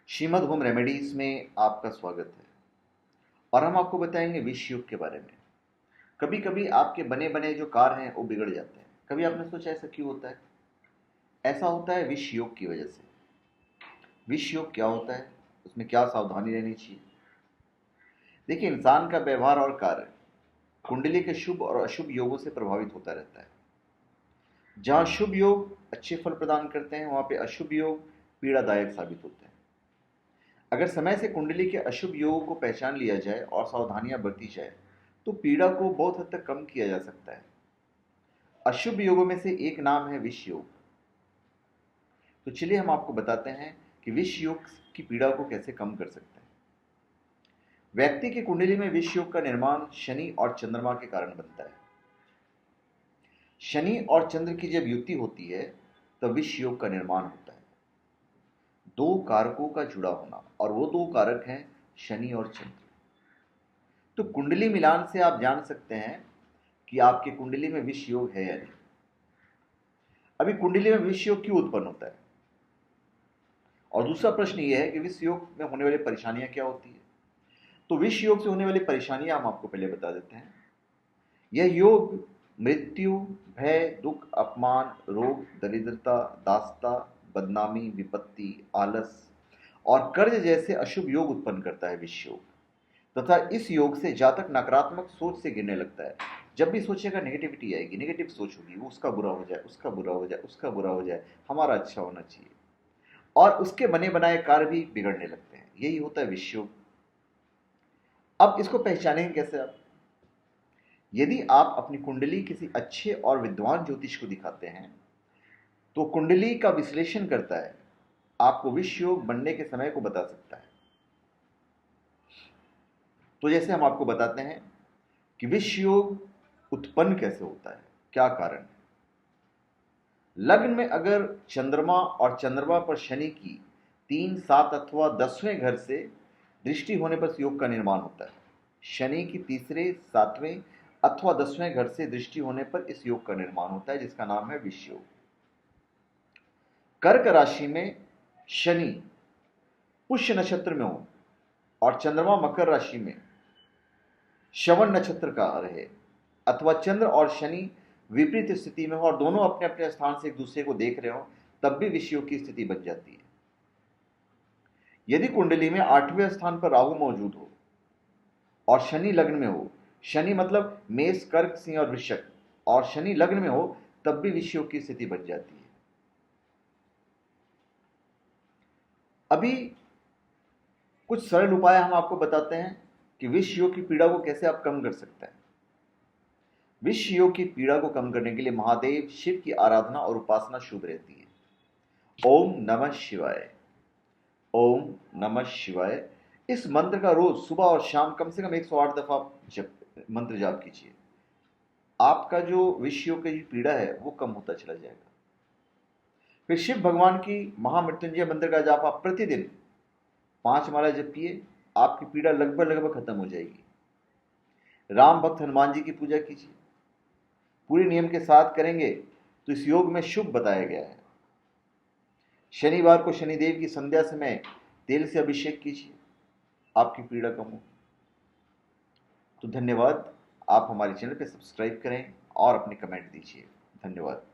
Shrimad home remedies में आपका स्वागत है। और हम आपको बताएंगे विष योग के बारे में। कभी कभी आपके बने बने जो कार्य हैं वो बिगड़ जाते हैं। कभी आपने सोचा ऐसा क्यों होता है? ऐसा होता है विष योग की वजह से। विष योग क्या होता है, उसमें क्या सावधानी रहनी चाहिए? देखिए, इंसान का व्यवहार और कार्य कुंडली के शुभ और अशुभ योगों से प्रभावित होता रहता है। जहाँ शुभ योग अच्छे फल प्रदान करते हैं, वहाँ पे अशुभ योग पीड़ादायक साबित होते हैं। अगर समय से कुंडली के अशुभ योगों को पहचान लिया जाए और सावधानियां बरती जाए तो पीड़ा को बहुत हद तक कम किया जा सकता है। अशुभ योगों में से एक नाम है विष योग। तो चलिए हम आपको बताते हैं कि विष योग की पीड़ा को कैसे कम कर सकते हैं। व्यक्ति की कुंडली में विष योग का निर्माण शनि और चंद्रमा के कारण बनता है। शनि और चंद्र की जब युति होती है तब विष योग का निर्माण होता है। दो कारकों का जुड़ा होना, और वो दो कारक हैं शनि और चंद्र। तो कुंडली मिलान से आप जान सकते हैं कि आपकी कुंडली में विष योग है या नहीं। अभी कुंडली में विष योग क्यों उत्पन्न होता है, और दूसरा प्रश्न यह है कि विष योग में होने वाली परेशानियां क्या होती है। तो विष योग से होने वाली परेशानियां हम आपको पहले बता देते हैं। यह योग मृत्यु, भय, दुख, अपमान, रोग, दरिद्रता, दासता, बदनामी, विपत्ति, आलस और कर्ज जैसे अशुभ योग उत्पन्न करता है विष योग। तथा इस योग से जातक नकारात्मक सोच से गिरने लगता है। जब भी सोचेगा नेगेटिविटी आएगी, नेगेटिव सोच होगी, वो उसका बुरा हो जाए, उसका बुरा हो जाए, उसका बुरा हो जाए, हमारा अच्छा होना चाहिए, और उसके बने बनाए कार्य भी बिगड़ने लगते हैं। यही होता है विष योग। अब इसको पहचानेंगे कैसे आप? यदि आप अपनी कुंडली किसी अच्छे और विद्वान ज्योतिष को दिखाते हैं तो कुंडली का विश्लेषण करता है, आपको विष योग बनने के समय को बता सकता है। तो जैसे हम आपको बताते हैं कि विष योग उत्पन्न कैसे होता है, क्या कारण है। लग्न में अगर चंद्रमा और चंद्रमा पर शनि की 3, 7 अथवा 10वें घर से दृष्टि होने पर इस योग का निर्माण होता है। शनि की तीसरे, 7वें अथवा 10वें घर से दृष्टि होने पर इस योग का निर्माण होता है, जिसका नाम है विष योग। कर्क राशि में शनि पुष्य नक्षत्र में हो और चंद्रमा मकर राशि में श्रवण नक्षत्र का रहे, अथवा चंद्र और शनि विपरीत स्थिति में हो और दोनों अपने अपने स्थान से एक दूसरे को देख रहे हो, तब भी विष योग की स्थिति बन जाती है। यदि कुंडली में 8वें स्थान पर राहु मौजूद हो और शनि लग्न में हो, शनि मतलब मेष, कर्क, सिंह और वृश्चिक, और शनि लग्न में हो, तब भी विष योग की स्थिति बन जाती है। अभी कुछ सरल उपाय हम आपको बताते हैं कि विष योग की पीड़ा को कैसे आप कम कर सकते हैं। विष योग की पीड़ा को कम करने के लिए महादेव शिव की आराधना और उपासना शुभ रहती है। ओम नमः शिवाय, ओम नमः शिवाय। इस मंत्र का रोज सुबह और शाम कम से कम 108 दफा मंत्र जाप कीजिए। आपका जो विष योग की पीड़ा है वो कम होता चला जाएगा। फिर शिव भगवान की महामृत्युंजय मंत्र का जाप आप प्रतिदिन 5 माला जपिए, आपकी पीड़ा लगभग लगभग खत्म हो जाएगी। राम भक्त हनुमान जी की पूजा कीजिए, पूरे नियम के साथ करेंगे तो इस योग में शुभ बताया गया है। शनिवार को शनिदेव की संध्या समय तेल से अभिषेक कीजिए, आपकी पीड़ा कम हो। तो धन्यवाद। आप हमारे चैनल पर सब्सक्राइब करें और अपने कमेंट दीजिए। धन्यवाद।